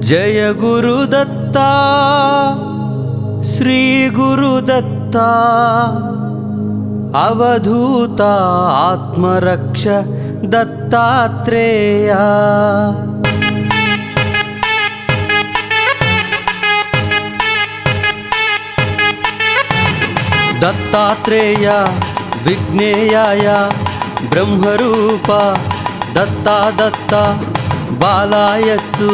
जय गुरुदत्ता श्री गुरुदत्ता अवधूता आत्मरक्ष दत्तात्रेय। दत्तात्रेय विघ्नेयाय ब्रह्मरूपा दत्ता दत्ता बालायस्तु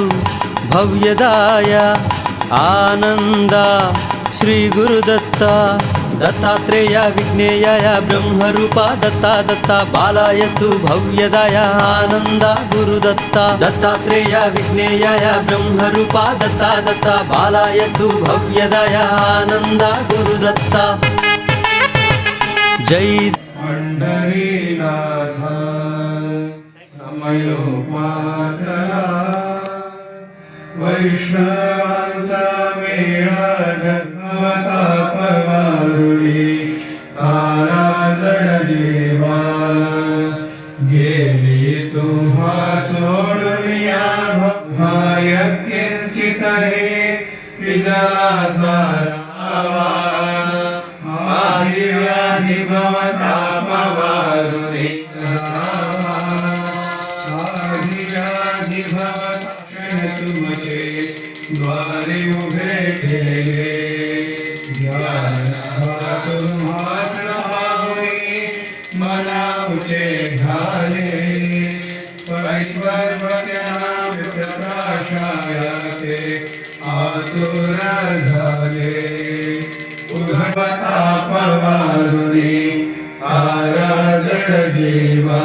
भव्यदाय आनंदा श्री गुरुदत्ता। दत्तात्रेय विघ्नेयाय ब्रह्मरूपा दत्ता दत्ता बालायस्तु भव्यदाय आनंदा गुरुदत्ता। दत्तात्रेय विघ्नेयाय ब्रह्मरूपा दत्ता दत्ता बालायस्तु भव्यदाय आनंदा गुरुदत्ता। जय पंढरीनाथ समयोपातला वैष्णवांचा मेळा गणवता पवारुळी ताराजड जीवा गेली तुम्हा सोडून या भय किंचित हे विजला सारावा आदिव्याधि भवता पवारुणी आदिव्याधि भवता तुमचे द्वारे उभे ठेले ज्ञान तुम्हास भावे मनाचे झाले परिवर्तनाम प्रकाशायाचे आतुर झाले उद्धवता पवारुणी आराजड जीवा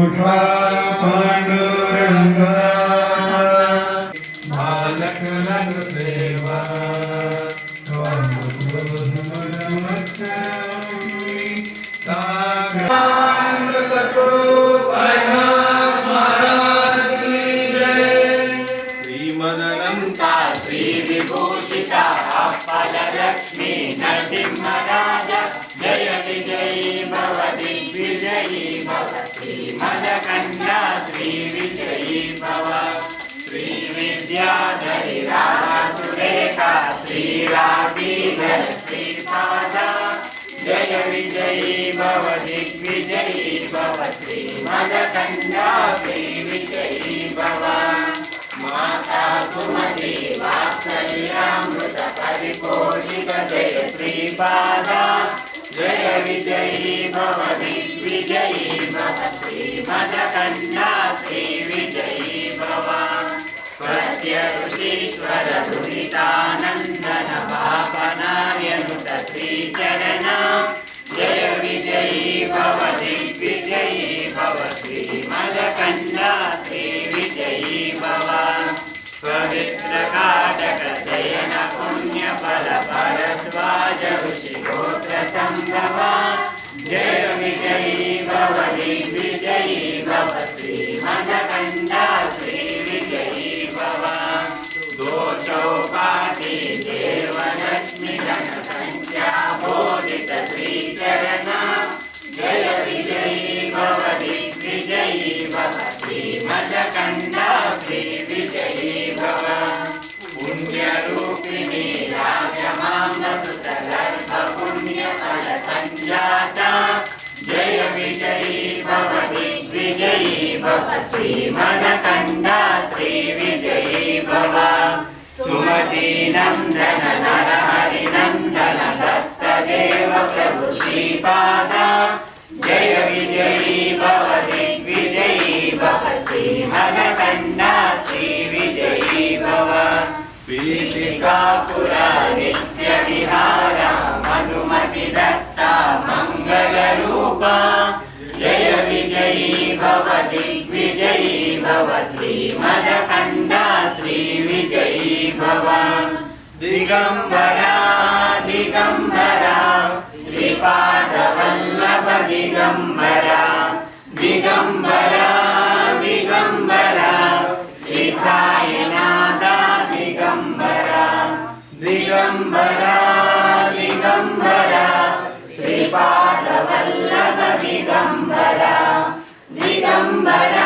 उठा पांडुरंगा बालक लग सेवा श्रीमदनंता श्री विभूषिता लक्ष्मी नरसिंहराजा जय विजयी भव दिग्विजयी भव श्रीमदकन्या श्री विजयी भव श्री विद्याधरी राधा सुरेखा श्रीराधीधर श्रीपादा जय विजयी भव दिग्विजयी भव श्रीमदकन्या श्री विजयी भव माता सुमति वात्सल्यामृत परिपोषित जय श्रीपादा जय विजयी भव दिग्विजयी भव श्रीमदकन्या श्री विजयी भव सत्य ऋषीश्वर दुरितानन्दन पापनार्यनुत श्रीचरण जय विजयी भव दिग्विजयी भव श्रीमदकन्या श्री विजयी भव पवित्र काटक शयन पुण्य फल भरद्वाज ऋषि गोत्र संभव जय विजयी भव दिग्विजयी भव श्रीमदकन्या श्री विजयी भव दो चौपाटी देवलक्ष्मी धन संख्या बोधित श्रीचरण जय विजयी भव दिग्विजयी भव श्रीमदकन्या श्री विजयी भव पुण्यरूपिणी राजमानसुतगर्भ पुण्य फल संजाता जय विजयी भव दिग्विजयी भव श्रीमदकन्या श्री विजयी भव सुमती नंदन नरहरिनंदन दत्तदेव प्रभु श्रीपादा जय विजयी भव दिग्विजयी भव श्रीमदकन्या श्री विजयी भव पीठिकापुरा नित्य विहारा मनुमति दत्ता मंगल रूपा जय विजयी भव दिग्विजयी भव श्रीमदकन्या श्री विजयी भव दिगंबरा दिगंबरा श्रीपाद वल्लभ दिगंबरा दिगंबरा दिगंबरा श्री साईनाथ दिगंबरा दिगंबरा दिगंबरा श्रीपाद वल्लभ दिगंबरा दिगंबरा